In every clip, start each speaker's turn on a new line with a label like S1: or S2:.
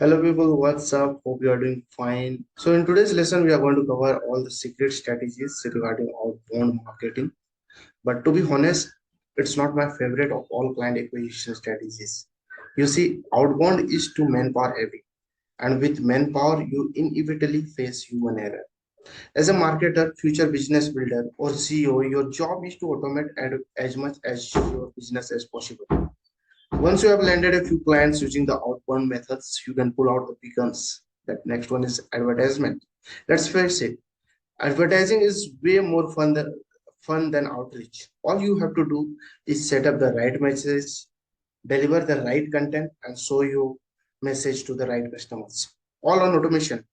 S1: Hello people, what's up? Hope you are doing fine. So in today's lesson, we are going to cover all the secret strategies regarding outbound marketing. But to be honest, it's not my favorite of all client acquisition strategies. You see, outbound is too manpower heavy, and with manpower, you inevitably face human error. As a marketer, future business builder, or CEO, your job is to automate as much as your business as possible. Once you have landed a few clients using the outbound methods, you can pull out the beacons. That next one is advertisement. Let's face it, advertising is way more fun than outreach. All you have to do is set up the right message, deliver the right content, and show your message to the right customers. All on automation.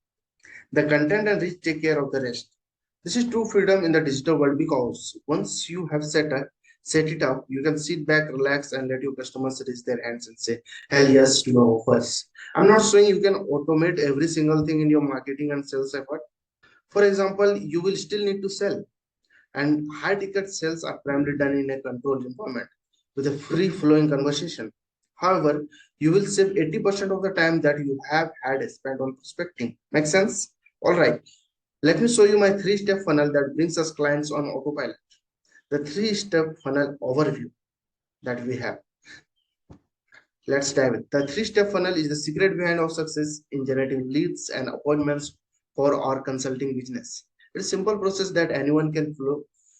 S1: The content and reach take care of the rest. This is true freedom in the digital world because once you have set it up, you can sit back, relax, and let your customers raise their hands and say, hell yes to your offers. I'm not saying you can automate every single thing in your marketing and sales effort. For example, you will still need to sell, and high ticket sales are primarily done in a controlled environment with a free flowing conversation. However, you will save 80% of the time that you have had spent on prospecting. Make sense? All right. Let me show you my three-step funnel that brings us clients on autopilot. The three-step funnel overview that we have. Let's dive in. The three-step funnel is the secret behind our success in generating leads and appointments for our consulting business. It's a simple process that anyone can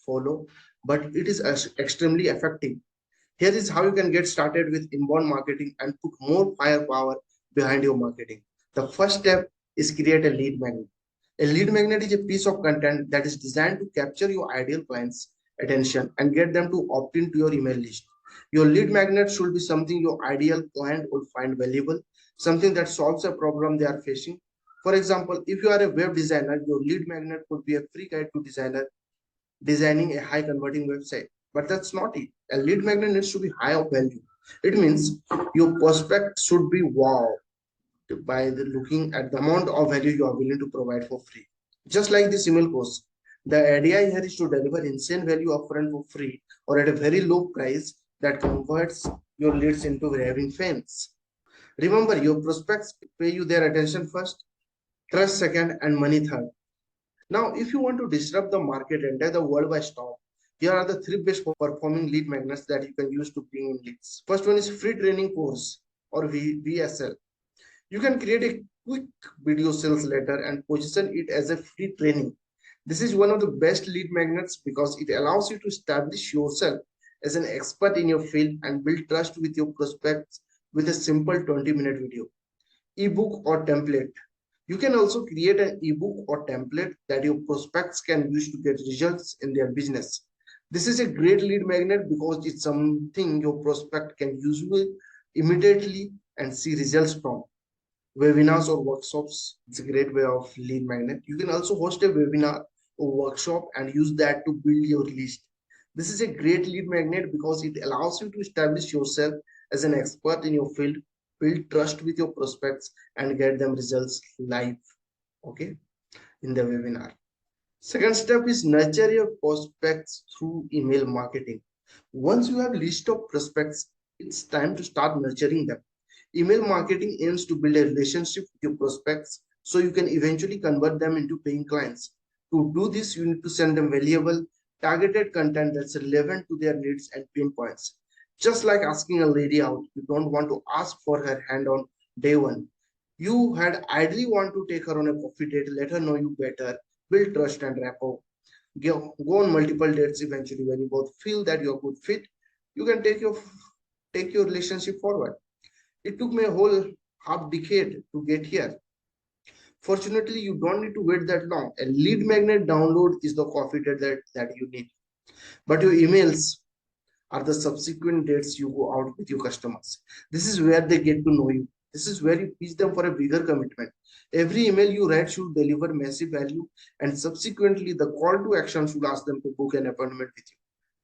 S1: follow, but it is extremely effective. Here is how you can get started with inbound marketing and put more firepower behind your marketing. The first step is create a lead magnet. A lead magnet is a piece of content that is designed to capture your ideal clients' attention and get them to opt into your email list. Your lead magnet should be something your ideal client will find valuable, something that solves a problem they are facing. For example, if you are a web designer, your lead magnet could be a free guide to designer designing a high converting website. But that's not it. A lead magnet needs to be high of value. It means your prospect should be wow by looking at the amount of value you are willing to provide for free. Just like this email course, the idea here is to deliver insane value upfront for free or at a very low price that converts your leads into raving fans. Remember, your prospects pay you their attention first, trust second, and money third. Now, if you want to disrupt the market and enter the world by storm, here are the three best performing lead magnets that you can use to bring in leads. First one is free training course or VSL. You can create a quick video sales letter and position it as a free training. This is one of the best lead magnets because it allows you to establish yourself as an expert in your field and build trust with your prospects with a simple 20-minute video, ebook or template. You can also create an ebook or template that your prospects can use to get results in their business. This is a great lead magnet because it's something your prospect can use immediately and see results from. Webinars or workshops, it's a great way of lead magnet. You can also host a webinar or workshop and use that to build your list. This is a great lead magnet because it allows you to establish yourself as an expert in your field, build trust with your prospects, and get them results live, okay, in the webinar. Second step is nurture your prospects through email marketing. Once you have list of prospects, it's time to start nurturing them. Email marketing aims to build a relationship with your prospects so you can eventually convert them into paying clients. To do this, you need to send them valuable, targeted content that's relevant to their needs and pain points. Just like asking a lady out, you don't want to ask for her hand on day one. You had ideally want to take her on a coffee date, let her know you better, build trust and rapport. Go on multiple dates eventually when you both feel that you're a good fit. You can take your relationship forward. It took me a whole half decade to get here. Fortunately, you don't need to wait that long. A lead magnet download is the coffee date that you need. But your emails are the subsequent dates you go out with your customers. This is where they get to know you. This is where you pitch them for a bigger commitment. Every email you write should deliver massive value, and subsequently, the call to action should ask them to book an appointment with you.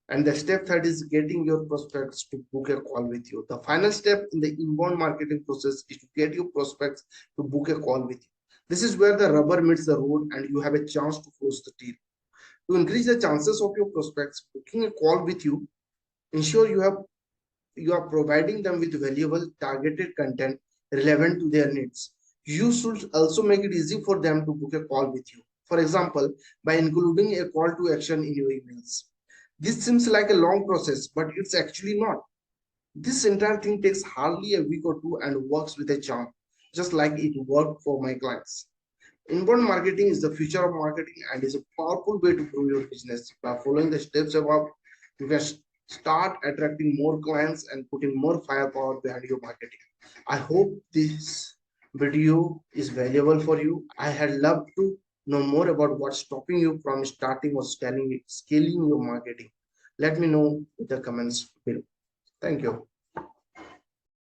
S1: And the step third is getting your prospects to book a call with you. The final step in the inbound marketing process is to get your prospects to book a call with you. This is where the rubber meets the road and you have a chance to close the deal. To increase the chances of your prospects booking a call with you, ensure you are providing them with valuable targeted content relevant to their needs. You should also make it easy for them to book a call with you. For example, by including a call to action in your emails. This seems like a long process, but it's actually not. This entire thing takes hardly a week or two and works with a charm, just like it worked for my clients. Inbound marketing is the future of marketing and is a powerful way to grow your business. By following the steps above, you can start attracting more clients and putting more firepower behind your marketing. I hope this video is valuable for you. I had loved to know more about what's stopping you from starting or scaling your marketing. Let me know in the comments below. Thank you.